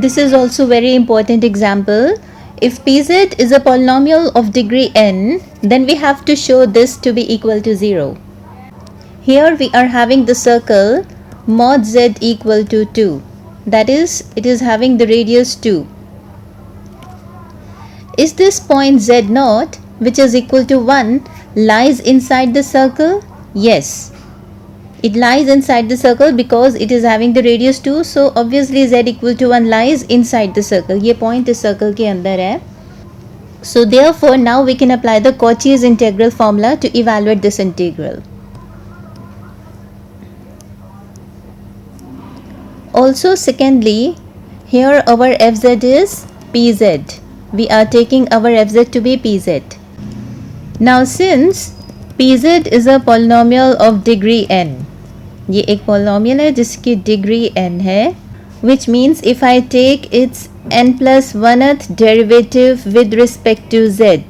This is also very important example. If pz is a polynomial of degree n, then we have to show this to be equal to 0. Here we are having the circle mod z equal to 2. That is, it is having the radius 2. Is this point z0, which is equal to 1, lies inside the circle? Yes. It lies inside the circle because it is having the radius 2. So obviously z equal to 1 lies inside the circle. ये point इस circle के अंदर है. So therefore now we can apply the Cauchy's integral formula to evaluate this integral. Also secondly, here our fz is pz. We are taking our fz to be pz. Now since pz is a polynomial of degree n, ये एक polynomial है जिसकी degree n है, which means if I take its n plus 1th derivative with respect to z,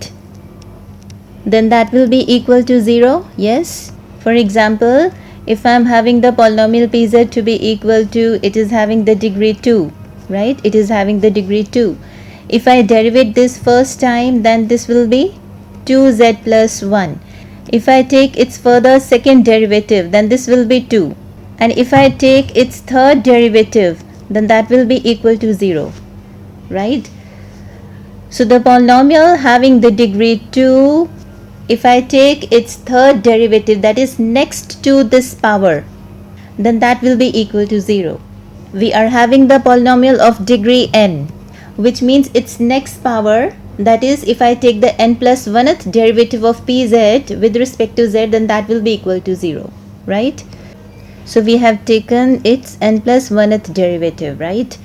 then that will be equal to 0. Yes. For example, if I am having the polynomial pz to be equal to, it is having the degree 2, right? It is having the degree 2. If I derivate this first time, then this will be 2z plus 1. If I take its further second derivative, then this will be 2. And if I take its third derivative, then that will be equal to 0, right? So the polynomial having the degree 2, if I take its third derivative, that is next to this power, then that will be equal to 0. We are having the polynomial of degree n, which means its next power, that is if I take the n plus 1th derivative of pz with respect to z, then that will be equal to 0, right? So we have taken its n plus 1th derivative, right?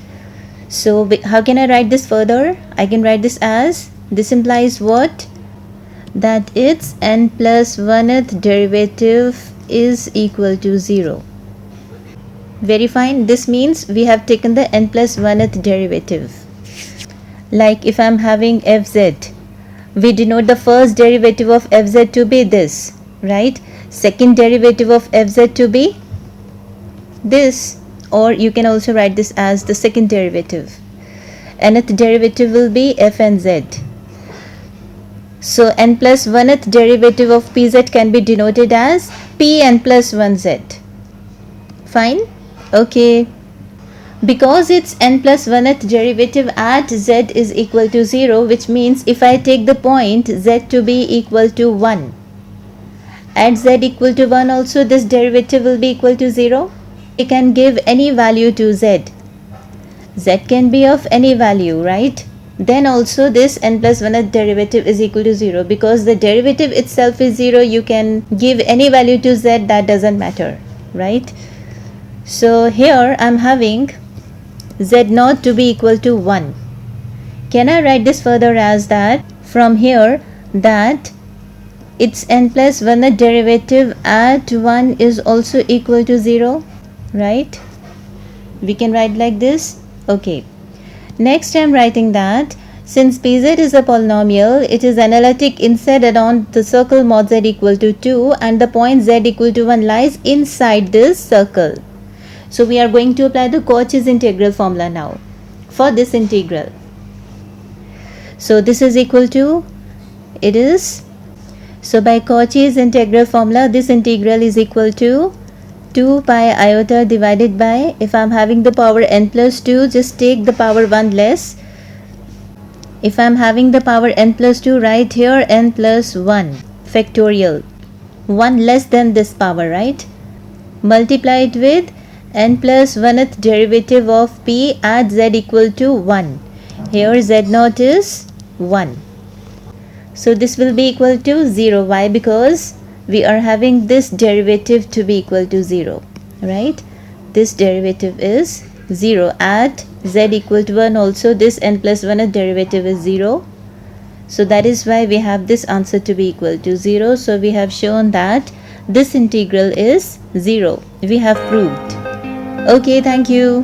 So how can I write this further? I can write this as, this implies what? That its n plus 1th derivative is equal to 0. Very fine. This means we have taken the n plus 1th derivative. Like if I am having fz, we denote the first derivative of fz to be this, right? Second derivative of fz to be this, or you can also write this as the second derivative. Nth derivative will be fnz. So n plus 1th derivative of pz can be denoted as pn plus 1z. Fine? Okay. Because its n plus 1th derivative at z is equal to 0, which means if I take the point z to be equal to 1, at z equal to 1 also this derivative will be equal to 0. We can give any value to z. Z can be of any value, right? Then also this n plus 1th derivative is equal to 0, because the derivative itself is 0. You can give any value to z, that doesn't matter, right? So here I am having z0 to be equal to 1. Can I write this further as that from here, that its n plus 1th derivative at 1 is also equal to 0, right? We can write like this. Okay. Next I am writing that since pz is a polynomial, it is analytic inside and on the circle mod z equal to 2, and the point z equal to 1 lies inside this circle. So we are going to apply the Cauchy's integral formula now for this integral. So this is equal to, it is, so by Cauchy's integral formula, this integral is equal to 2 pi iota divided by, if I am having the power n plus 2, just take the power 1 less. If I am having the power n plus 2, write here n plus 1 factorial, 1 less than this power, right? Multiply it with n plus 1th derivative of p at z equal to 1. Here z0 is 1. So this will be equal to 0. Why? Because we are having this derivative to be equal to 0, right? This derivative is 0. At z equal to 1 also this n plus 1th derivative is 0. So that is why we have this answer to be equal to 0. So we have shown that this integral is 0. We have proved. Okay, thank you.